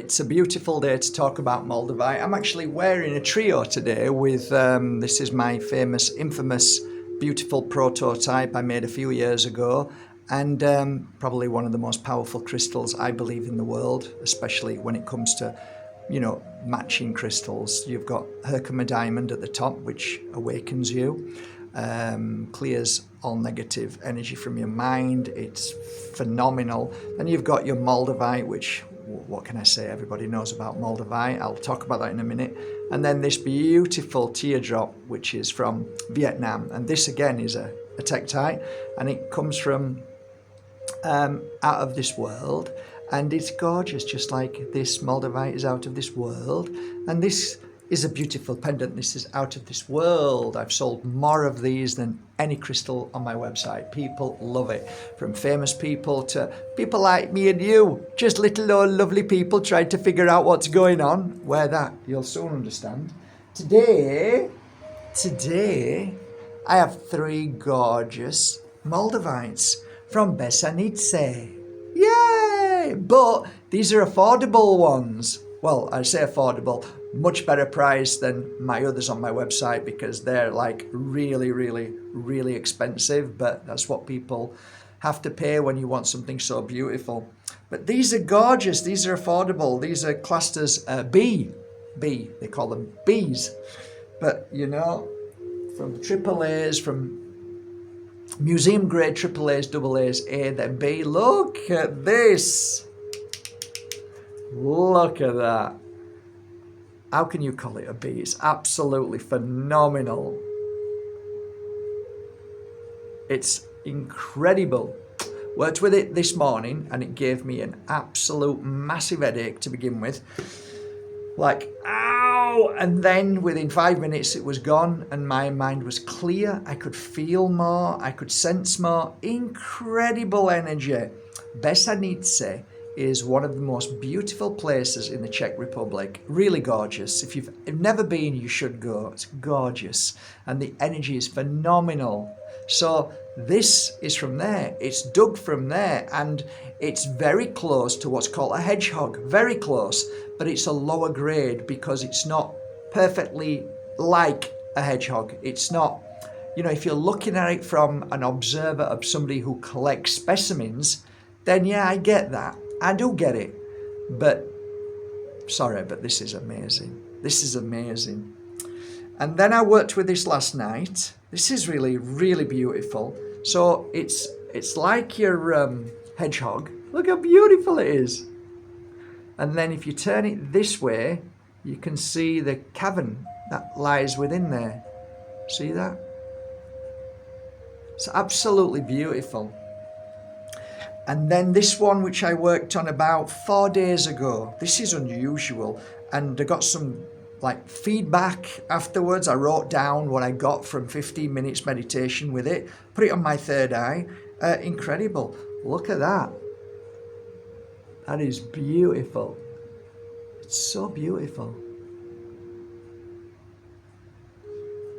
It's a beautiful day to talk about Moldavite. I'm actually wearing a trio today with, this is my famous, infamous, beautiful prototype I made a few years ago, and probably one of the most powerful crystals I believe in the world, especially when it comes to, matching crystals. You've got Herkimer diamond at the top, which awakens you, clears all negative energy from your mind. It's phenomenal. Then you've got your Moldavite, which, what can I say? Everybody knows about Moldavite. I'll talk about that in a minute. And then this beautiful teardrop, which is from Vietnam. And this again is a tektite, and it comes from out of this world. And it's gorgeous, just like this Moldavite is out of this world. And this is a beautiful pendant. This is out of this world. I've sold more of these than any crystal on my website. People love it. From famous people to people like me and you. Just little old lovely people trying to figure out what's going on. Wear that, you'll soon understand. Today, I have 3 gorgeous Moldavites from Bajerski. Yay! But these are affordable ones. Well, I say affordable, much better price than my others on my website, because they're like really, really, really expensive, but that's what people have to pay when you want something so beautiful. But these are gorgeous, these are affordable, these are classed as B, they call them Bs. But from AAAs, from museum grade AAAs, AAs, A, then B. Look at this. Look at that. How can you call it a B? It's absolutely phenomenal. It's incredible. Worked with it this morning and it gave me an absolute massive headache to begin with. Like, ow! And then within 5 minutes it was gone and my mind was clear. I could feel more. I could sense more. Incredible energy. Bajerski is one of the most beautiful places in the Czech Republic. Really gorgeous. If you've never been, you should go. It's gorgeous. And the energy is phenomenal. So this is from there. It's dug from there. And it's very close to what's called a hedgehog. Very close. But it's a lower grade because it's not perfectly like a hedgehog. It's not, if you're looking at it from an observer of somebody who collects specimens, then yeah, I get that. I do get it, but sorry, but this is amazing. This is amazing. And then I worked with this last night. This is really, really beautiful. So it's like your hedgehog. Look how beautiful it is. And then if you turn it this way, you can see the cavern that lies within there. See that? It's absolutely beautiful. And then this one, which I worked on about 4 days ago. This is unusual. And I got some feedback afterwards. I wrote down what I got from 15 minutes meditation with it. Put it on my third eye. Incredible. Look at that. That is beautiful. It's so beautiful.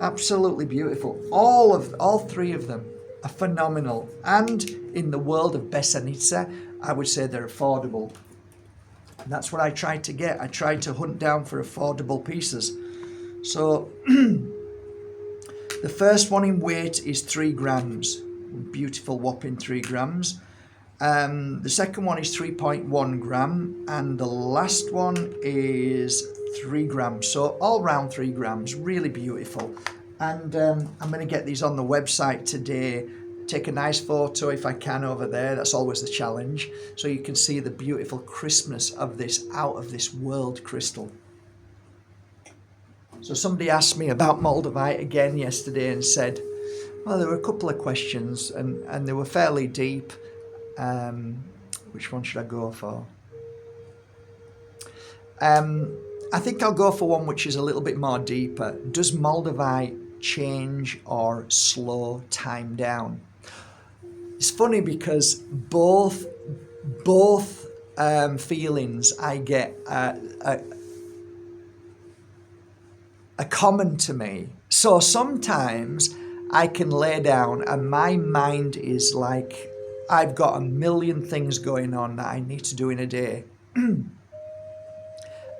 Absolutely beautiful. All 3 of them are phenomenal. And in the world of Bajerski, I would say they're affordable. And that's what I tried to get. I tried to hunt down for affordable pieces. So the first one in weight is 3 grams. Beautiful whopping 3 grams. The second one is 3.1 gram. And the last one is 3 grams. So all round 3 grams. Really beautiful. And I'm going to get these on the website today. Take a nice photo if I can over there. That's always the challenge. So you can see the beautiful crispness of this out of this world crystal. So somebody asked me about Moldavite again yesterday and said, well, there were a couple of questions and they were fairly deep. Which one should I go for? I think I'll go for one which is a little bit more deeper. Does Moldavite change or slow time down? It's funny because both feelings I get are common to me. So sometimes I can lay down and my mind is like I've got a million things going on that I need to do in a day.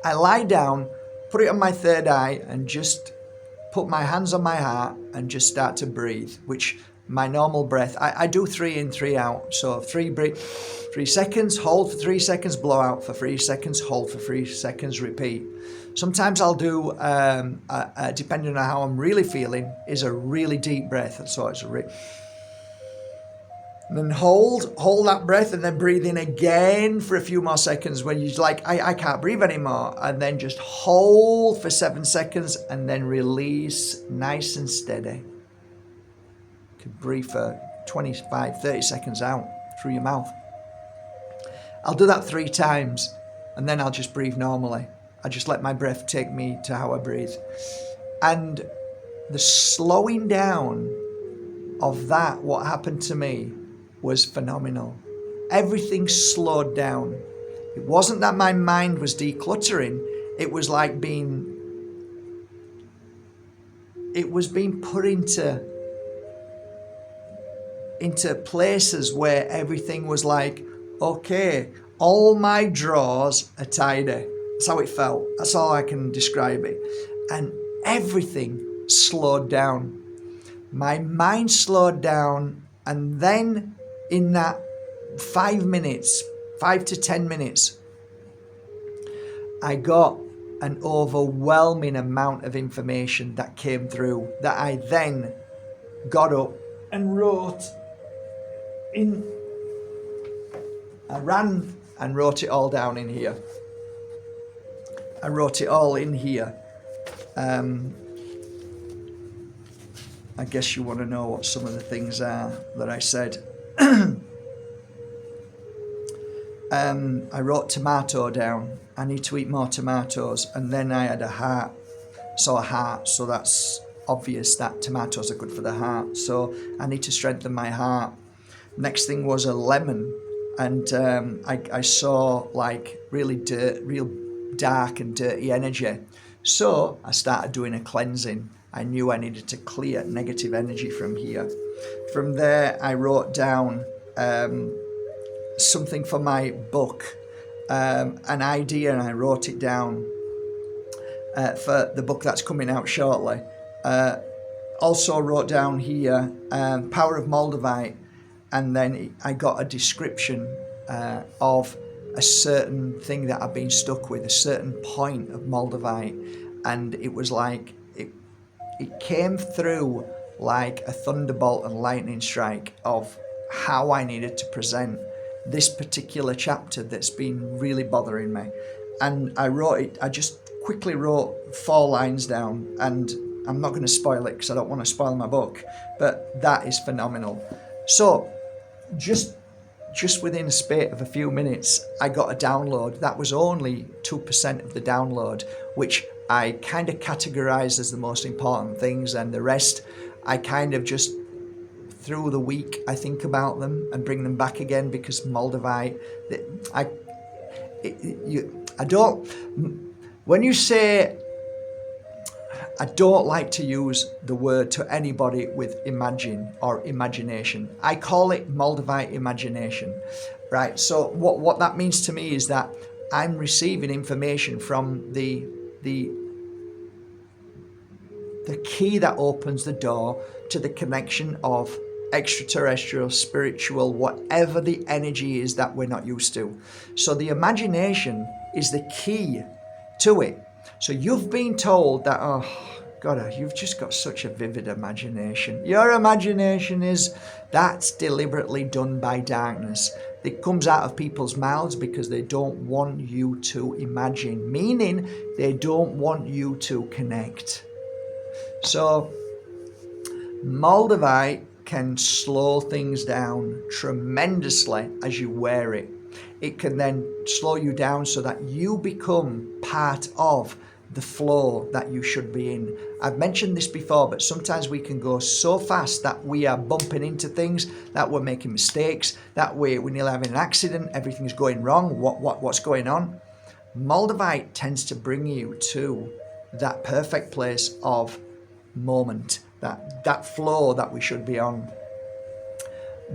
I lie down, put it on my third eye, and just put my hands on my heart and just start to breathe, which my normal breath, I do 3 in, 3 out. So 3 seconds, hold for 3 seconds, blow out for 3 seconds, hold for 3 seconds, repeat. Sometimes I'll do, depending on how I'm really feeling, is a really deep breath. So it's and then hold that breath, and then breathe in again for a few more seconds when you're like, I can't breathe anymore. And then just hold for 7 seconds and then release nice and steady. You can breathe for 25, 30 seconds out through your mouth. I'll do that 3 times, and then I'll just breathe normally. I just let my breath take me to how I breathe. And the slowing down of that, what happened to me, was phenomenal. Everything slowed down. It wasn't that my mind was decluttering. It was like being put into places where everything was like, okay, all my drawers are tidy. That's how it felt. That's all I can describe it. And everything slowed down. My mind slowed down, and then in that 5 to 10 minutes, I got an overwhelming amount of information that came through that I then got up and wrote in. I ran and wrote it all down in here. I wrote it all in here. I guess you want to know what some of the things are that I said. I wrote tomato down. I need to eat more tomatoes. And then I had a heart. So that's obvious that tomatoes are good for the heart. So I need to strengthen my heart. Next thing was a lemon. And I saw like real dark and dirty energy. So I started doing a cleansing. I knew I needed to clear negative energy from here. From there, I wrote down something for my book, an idea, and I wrote it down for the book that's coming out shortly. Also wrote down here, Power of Moldavite, and then I got a description of a certain thing that I've been stuck with, a certain point of Moldavite, and it was like, it came through like a thunderbolt and lightning strike of how I needed to present this particular chapter that's been really bothering me. And I wrote it, I just quickly wrote 4 lines down, and I'm not going to spoil it because I don't want to spoil my book, but that is phenomenal. So just within a space of a few minutes, I got a download. That was only 2% of the download, which I kind of categorized as the most important things, and the rest I kind of just through the week I think about them and bring them back again, because Moldavite, when you say, I don't like to use the word to anybody with imagine or imagination. I call it Moldavite imagination, right? So what that means to me is that I'm receiving information from the key that opens the door to the connection of extraterrestrial, spiritual, whatever the energy is that we're not used to. So the imagination is the key to it. So you've been told that, oh God, you've just got such a vivid imagination. Your imagination that's deliberately done by darkness. It comes out of people's mouths because they don't want you to imagine, meaning they don't want you to connect. So Moldavite can slow things down tremendously as you wear it. It can then slow you down so that you become part of the flow that you should be in. I've mentioned this before, but sometimes we can go so fast that we are bumping into things, that we're making mistakes, that we're nearly having an accident, everything's going wrong, what's going on? Moldavite tends to bring you to that perfect place of moment, that flow that we should be on.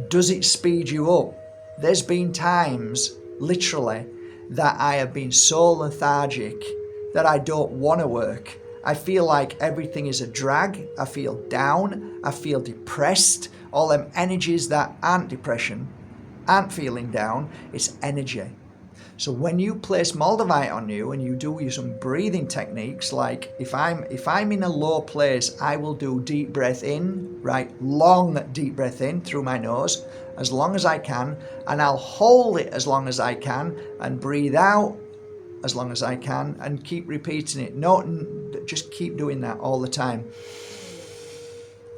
Does it speed you up? There's been times, literally, that I have been so lethargic that I don't want to work. I feel like everything is a drag. I feel down. I feel depressed. All them energies that aren't depression, aren't feeling down, it's energy. So when you place Moldavite on you and you do some breathing techniques, like if I'm in a low place, I will do deep breath in, right? Long deep breath in through my nose as long as I can, and I'll hold it as long as I can and breathe out as long as I can and keep repeating it. No, just keep doing that all the time.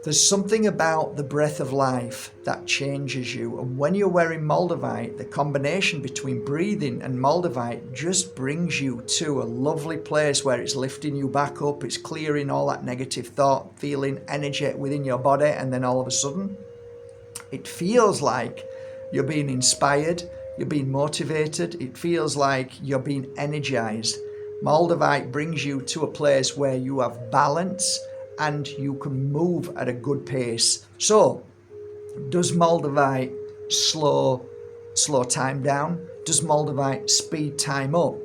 There's something about the breath of life that changes you. And when you're wearing Moldavite, the combination between breathing and Moldavite just brings you to a lovely place where it's lifting you back up. It's clearing all that negative thought, feeling energy within your body. And then all of a sudden, it feels like you're being inspired. You're being motivated. It feels like you're being energized. Moldavite brings you to a place where you have balance and you can move at a good pace. So, does Moldavite slow time down? Does Moldavite speed time up?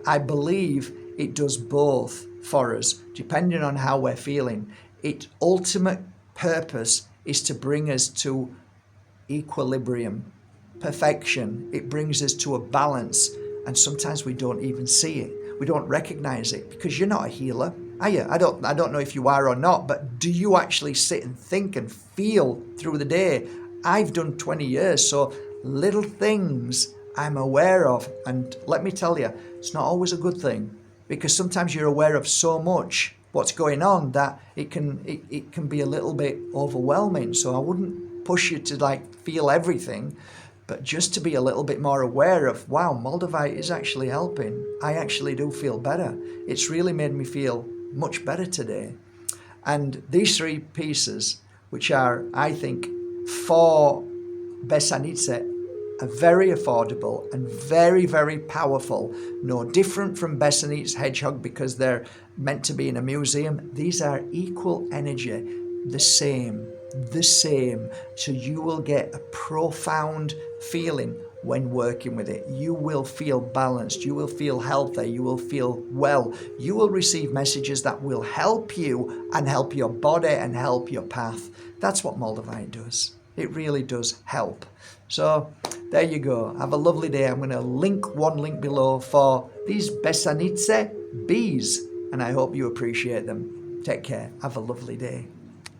I believe it does both for us, depending on how we're feeling. Its ultimate purpose is to bring us to equilibrium, perfection. It brings us to a balance, and sometimes we don't even see it. We don't recognize it because you're not a healer, are you? I don't know if you are or not, but do you actually sit and think and feel through the day? I've done 20 years, so little things I'm aware of, and let me tell you, it's not always a good thing because sometimes you're aware of so much what's going on that it can be a little bit overwhelming. So I wouldn't push you to feel everything, but just to be a little bit more aware of, wow, Moldavite is actually helping. I actually do feel better. It's really made me feel much better today. And these three pieces, which are, I think, for Bajerski, are very affordable and very, very powerful. No different from Bajerski's hedgehog because they're meant to be in a museum. These are equal energy, the same. So you will get a profound feeling when working with it. You will feel balanced. You will feel healthy. You will feel well. You will receive messages that will help you and help your body and help your path. That's what Moldavite does. It really does help. So there you go. Have a lovely day. I'm going to link one link below for these Bajerski bees, and I hope you appreciate them. Take care. Have a lovely day.